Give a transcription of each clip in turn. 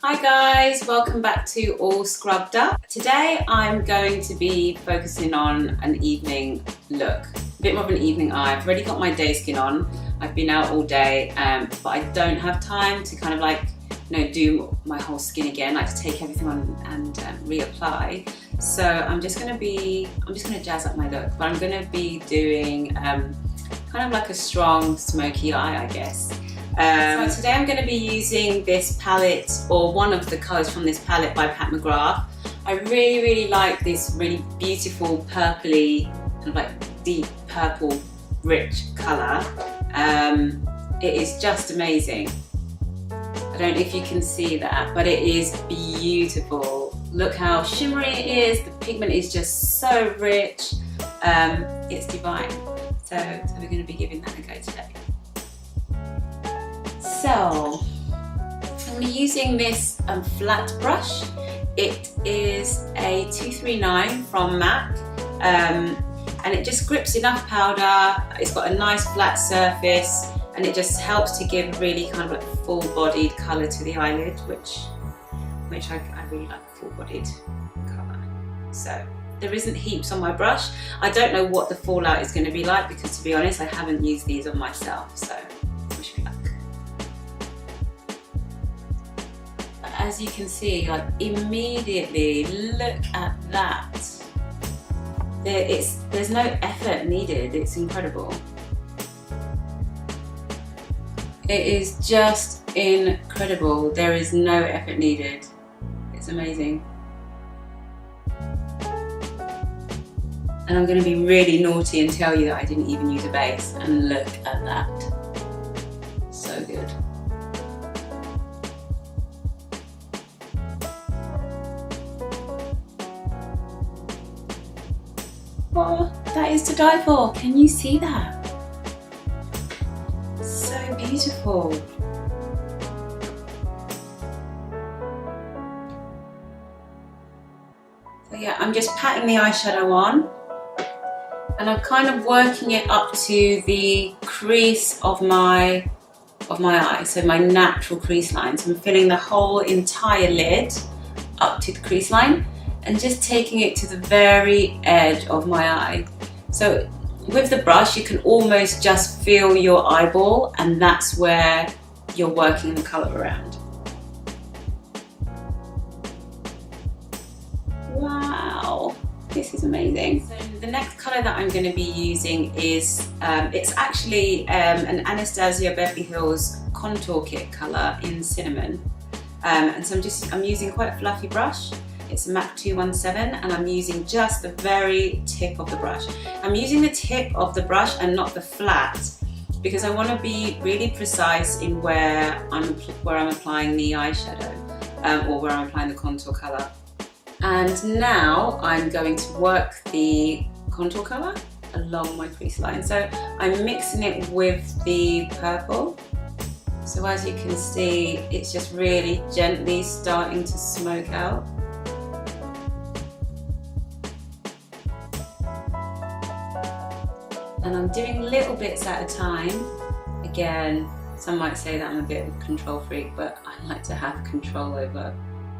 Hi guys, welcome back to All Scrubbed Up. Today I'm going to be focusing on an evening look, a bit more of an evening eye. I've already got my day skin on, I've been out all day, but I don't have time to kind of do my whole skin again, like to take everything on and reapply. So I'm just gonna jazz up my look, but I'm gonna be doing kind of like a strong smoky eye, I guess. So today I'm going to be using this palette, or one of the colours from this palette by MacGrath. I really like this really beautiful purpley, kind of like deep purple rich colour. It is just amazing. I don't know if you can see that, but it is beautiful. Look how shimmery it is, the pigment is just so rich, it's divine. So we're going to be giving that a go today. So I'm using this flat brush. It is a 239 from MAC, and it just grips enough powder. It's got a nice flat surface, and it just helps to give really kind of like full-bodied colour to the eyelid, which I really like full-bodied colour. So there isn't heaps on my brush. I don't know what the fallout is going to be like because, to be honest, I haven't used these on myself. So wish me luck. As you can see, like immediately, look at that. There's no effort needed. It's incredible. It is just incredible. There is no effort needed. It's amazing. And I'm going to be really naughty and tell you that I didn't even use a base. And look at that. So good. Oh, that is to die for. Can you see that? So beautiful. So yeah, I'm just patting the eyeshadow on, and I'm kind of working it up to the crease of my eye, so my natural crease line. So I'm filling the whole entire lid up to the crease line, and just taking it to the very edge of my eye. So with the brush, you can almost just feel your eyeball, and that's where you're working the colour around. Wow, this is amazing. So the next colour that I'm going to be using is, it's actually an Anastasia Beverly Hills contour kit colour in cinnamon. And so I'm using quite a fluffy brush. It's a MAC 217, and I'm using just the very tip of the brush. I'm using the tip of the brush and not the flat, because I want to be really precise in where I'm applying the eyeshadow, or where I'm applying the contour colour. And now I'm going to work the contour colour along my crease line. So I'm mixing it with the purple. So as you can see, it's just really gently starting to smoke out. And I'm doing little bits at a time. Again, some might say that I'm a bit of a control freak, but I like to have control over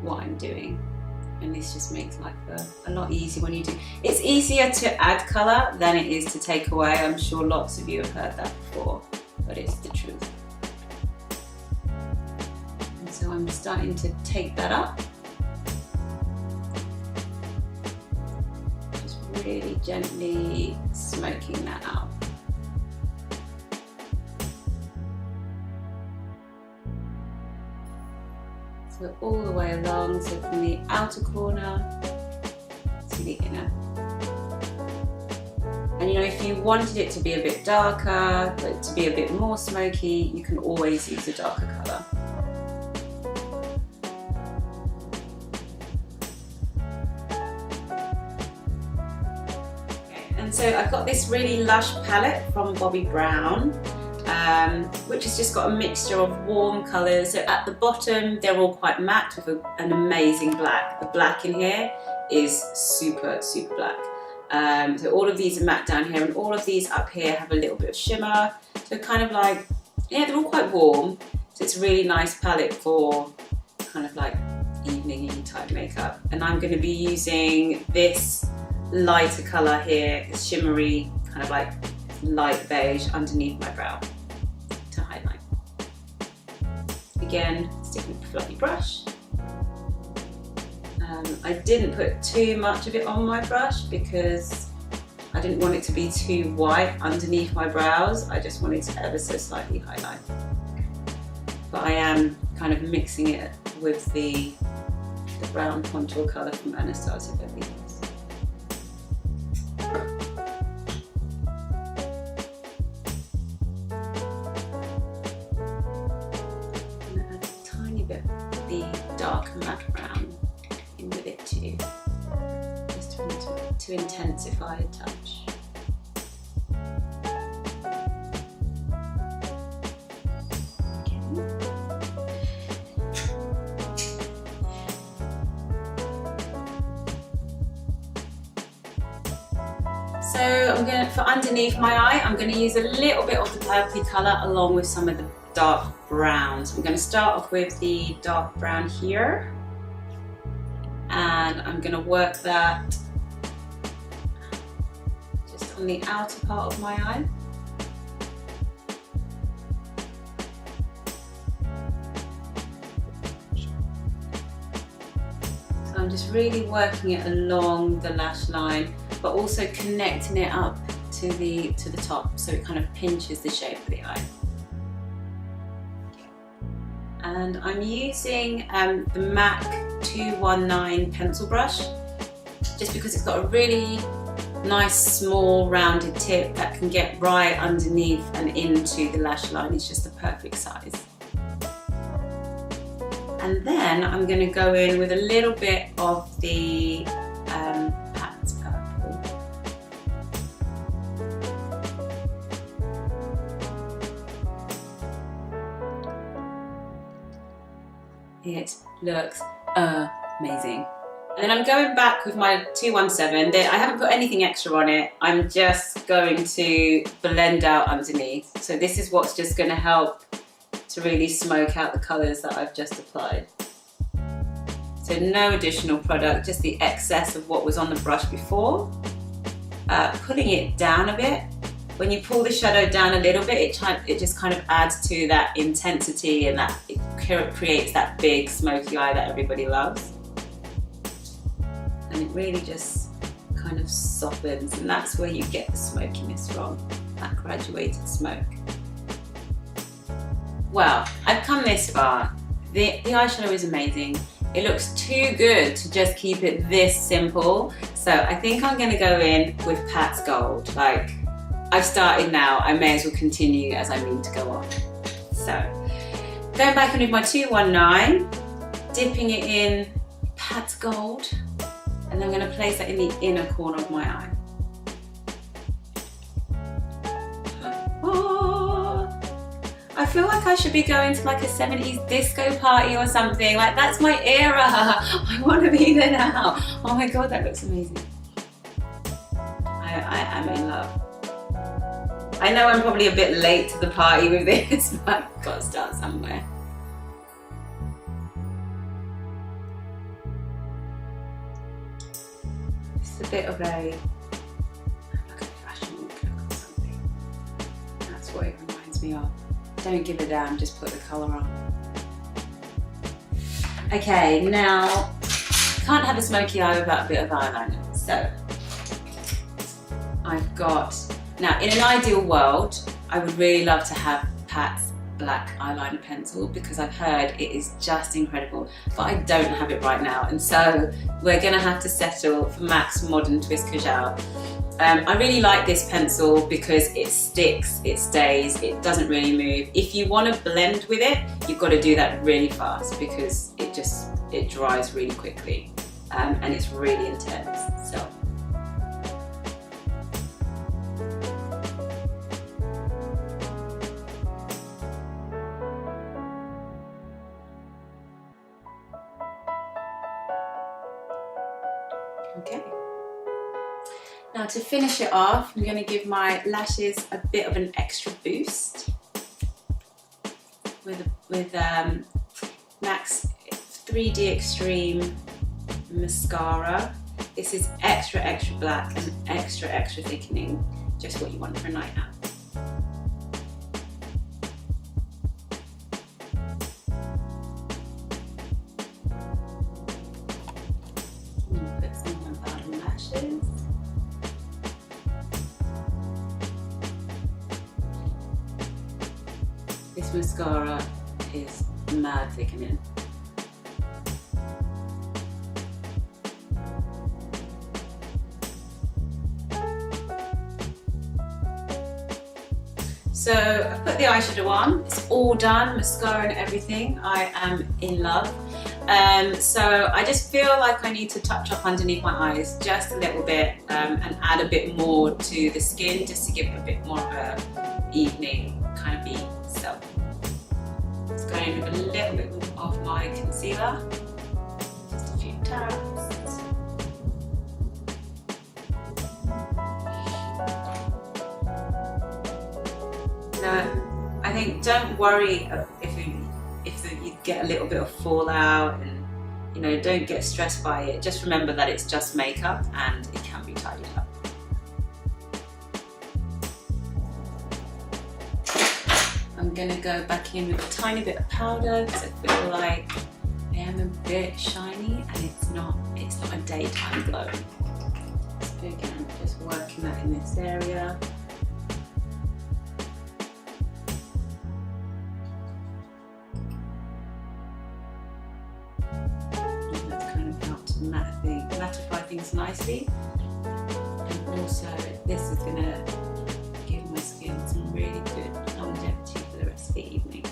what I'm doing. And this just makes life a lot easier when you do. It's easier to add colour than it is to take away. I'm sure lots of you have heard that before, but it's the truth. And so I'm starting to take that up. Really gently smoking that out. So all the way along, so from the outer corner to the inner. And if you wanted it to be a bit darker, but to be a bit more smoky, you can always use a darker colour. And so I've got this really lush palette from Bobbi Brown, which has just got a mixture of warm colours. So at the bottom, they're all quite matte with an amazing black. The black in here is super black. So all of these are matte down here, and all of these up here have a little bit of shimmer. So kind of like, yeah, they're all quite warm. So it's a really nice palette for kind of like evening-y type makeup. And I'm going to be using this lighter colour here, this shimmery kind of like light beige underneath my brow to highlight. Again, sticking with a fluffy brush. I didn't put too much of it on my brush because I didn't want it to be too white underneath my brows. I just wanted to ever so slightly highlight. But I am kind of mixing it with the brown contour colour from Anastasia, Beverly. Dark matte brown in with it too, just to intensify a touch. Okay. So I'm going to, for underneath my eye, I'm going to use a little bit of the purpley colour along with some of the dark browns. I'm going to start off with the dark brown here, and I'm going to work that just on the outer part of my eye. So I'm just really working it along the lash line, but also connecting it up to the top, so it kind of pinches the shape of the eye. And I'm using the MAC 219 pencil brush, just because it's got a really nice small rounded tip that can get right underneath and into the lash line. It's just the perfect size. And then I'm going to go in with a little bit of the Pat's Purple. It looks amazing. And then I'm going back with my 217. I haven't put anything extra on it. I'm just going to blend out underneath. So this is what's just going to help to really smoke out the colours that I've just applied. So no additional product, just the excess of what was on the brush before. Pulling it down a bit. When you pull the shadow down a little bit, it just kind of adds to that intensity, and that it creates that big smoky eye that everybody loves. And it really just kind of softens, and that's where you get the smokiness from, that graduated smoke. Well, I've come this far. The eyeshadow is amazing. It looks too good to just keep it this simple. So I think I'm gonna go in with Pat's Gold. Like, I've started now, I may as well continue as I mean to go on. So, going back in with my 219, dipping it in Pat's Gold, and I'm going to place that in the inner corner of my eye. Oh, I feel like I should be going to like a 70's disco party or something. Like, that's my era. I want to be there now. Oh my god, that looks amazing. I am in love. I know I'm probably a bit late to the party with this, but I've got to start somewhere. It's a bit of like a fashion look or something. That's what it reminds me of. Don't give a damn, just put the colour on. Okay, now, can't have a smoky eye without a bit of eyeliner. So, I've got, now in an ideal world, I would really love to have Pat's black eyeliner pencil because I've heard it is just incredible, but I don't have it right now, and so we're gonna have to settle for MAC's Modern Twist Kajal. I really like this pencil because it sticks, it stays, it doesn't really move. If you want to blend with it, you've got to do that really fast because it dries really quickly, and it's really intense. So. Okay. Now to finish it off, I'm going to give my lashes a bit of an extra boost with MAC's 3D Extreme mascara. This is extra black and extra thickening, just what you want for a night out. Put some of my powder lashes. This mascara is mad thickening. So I put the eyeshadow on, it's all done, mascara and everything. I am in love. So I just feel like I need to touch up underneath my eyes just a little bit and add a bit more to the skin just to give it a bit more of a evening kind of beat. So it's going with a little bit of my concealer, just a few taps. I think don't worry if you get a little bit of fallout, and you know, don't get stressed by it. Just remember that it's just makeup and it can be tidied up. I'm gonna go back in with a tiny bit of powder because I feel like I am a bit shiny and it's not a daytime glow. So again, just working that in this area. Mattify things nicely, and also this is going to give my skin some really good longevity for the rest of the evening.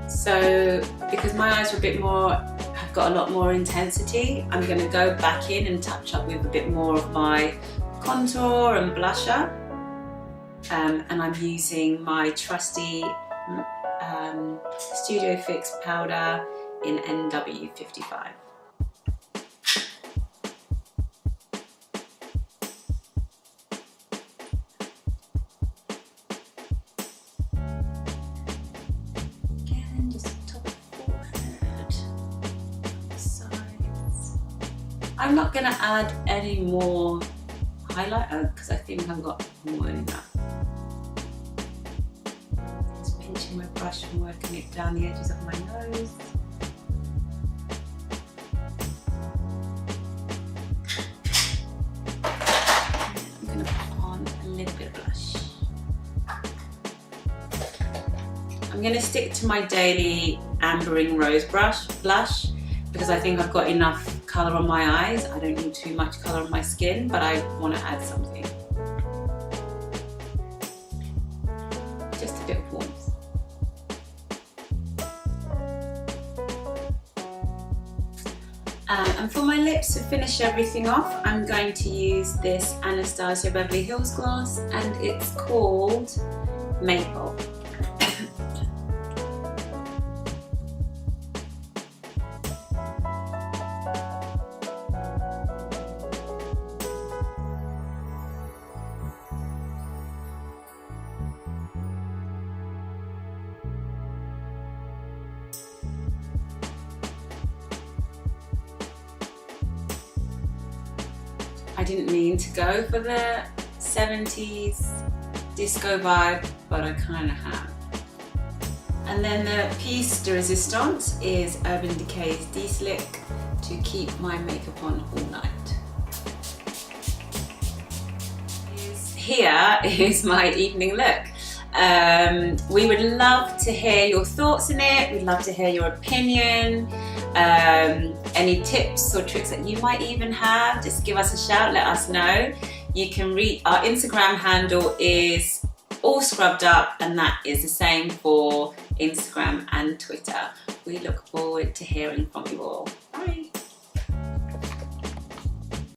So because my eyes are a bit more, have got a lot more intensity, I'm going to go back in and touch up with a bit more of my contour and blusher, and I'm using my trusty Studio Fix powder in NW55. Again, just top of the forehead, sides. I'm not going to add any more highlighter because I think I've got more than enough. My brush and working it down the edges of my nose. I'm going to put on a little bit of blush. I'm going to stick to my daily Ambering Rose blush because I think I've got enough colour on my eyes. I don't need too much colour on my skin, but I want to add something. Just a bit of warmth. And for my lips, to finish everything off, I'm going to use this Anastasia Beverly Hills gloss, and it's called Maple. I didn't mean to go for the 70s disco vibe, but I kind of have. And then the piece de resistance is Urban Decay's De-Slick to keep my makeup on all night. Here is my evening look. We would love to hear your thoughts in it. We'd love to hear your opinion. Any tips or tricks that you might even have, just give us a shout, let us know. You can read our Instagram handle is all scrubbed up, and that is the same for Instagram and Twitter. We look forward to hearing from you all. Bye.